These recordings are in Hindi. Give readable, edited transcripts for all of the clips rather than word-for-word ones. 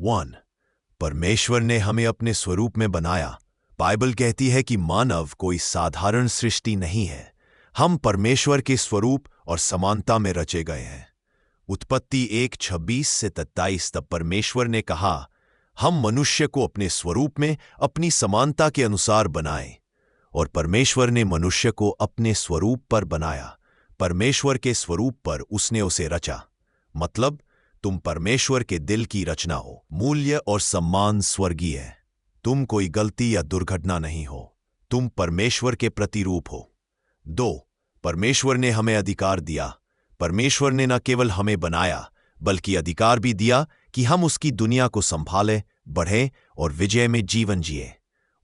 1. परमेश्वर ने हमें अपने स्वरूप में बनाया। बाइबल कहती है कि मानव कोई साधारण सृष्टि नहीं है। हम परमेश्वर के स्वरूप और समानता में रचे गए हैं। उत्पत्ति 1:26 से 23 तब परमेश्वर ने कहा, हम मनुष्य को अपने स्वरूप में अपनी समानता के अनुसार बनाएं। और परमेश्वर ने मनुष्य को अपने स्वरूप पर बनाया, परमेश्वर के स्वरूप पर उसने उसे रचा। मतलब तुम परमेश्वर के दिल की रचना हो। मूल्य और सम्मान स्वर्गीय है। तुम कोई गलती या दुर्घटना नहीं हो। तुम परमेश्वर के प्रतिरूप हो। 2. परमेश्वर ने हमें अधिकार दिया। परमेश्वर ने न केवल हमें बनाया बल्कि अधिकार भी दिया कि हम उसकी दुनिया को संभालें, बढ़ें और विजय में जीवन जिए।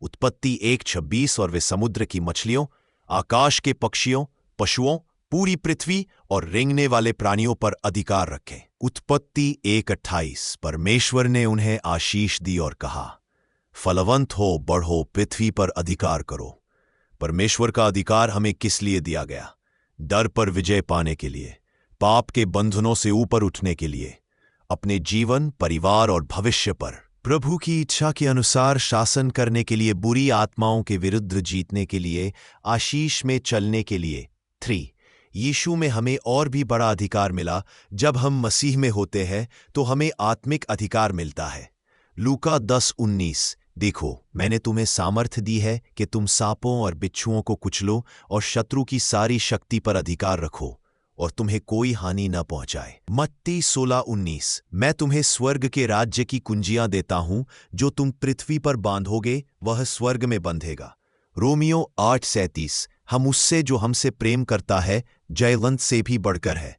उत्पत्ति 1:26 और वे समुद्र की मछलियों, आकाश के पक्षियों, पशुओं, पूरी पृथ्वी और रेंगने वाले प्राणियों पर अधिकार रखें। उत्पत्ति 1:28 परमेश्वर ने उन्हें आशीष दी और कहा, फलवंत हो, बढ़ो, पृथ्वी पर अधिकार करो। परमेश्वर का अधिकार हमें किस लिए दिया गया? डर पर विजय पाने के लिए, पाप के बंधनों से ऊपर उठने के लिए, अपने जीवन, परिवार और भविष्य पर प्रभु की इच्छा के अनुसार शासन करने के लिए, बुरी आत्माओं के विरुद्ध जीतने के लिए, आशीष में चलने के लिए। 3. यीशु में हमें और भी बड़ा अधिकार मिला। जब हम मसीह में होते हैं तो हमें आत्मिक अधिकार मिलता है। लूका 10:19 देखो, मैंने तुम्हें सामर्थ दी है कि तुम सांपों और बिच्छुओं को कुचलो और शत्रु की सारी शक्ति पर अधिकार रखो और तुम्हें कोई हानि न पहुंचाए। मत्ती 16:19 मैं तुम्हें स्वर्ग के राज्य की कुंजियां देता हूं, जो तुम पृथ्वी पर बांधोगे वह स्वर्ग में बंधेगा। रोमियो 8:37 हम उससे जो हमसे प्रेम करता है जयवंत से भी बढ़कर है।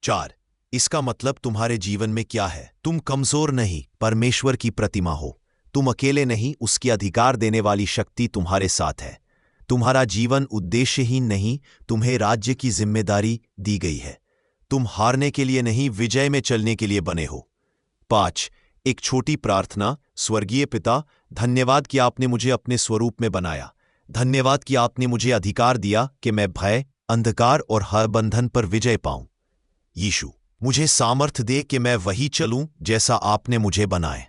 4. इसका मतलब तुम्हारे जीवन में क्या है? तुम कमजोर नहीं, परमेश्वर की प्रतिमा हो। तुम अकेले नहीं, उसकी अधिकार देने वाली शक्ति तुम्हारे साथ है। तुम्हारा जीवन उद्देश्यहीन नहीं, तुम्हें राज्य की जिम्मेदारी दी गई है। तुम हारने के लिए नहीं, विजय में चलने के लिए बने हो। 5. एक छोटी प्रार्थना। स्वर्गीय पिता, धन्यवाद कि आपने मुझे अपने स्वरूप में बनाया। धन्यवाद कि आपने मुझे अधिकार दिया कि मैं भय, अंधकार और हर बंधन पर विजय पाऊं। यीशु, मुझे सामर्थ दे कि मैं वही चलूं जैसा आपने मुझे बनाए।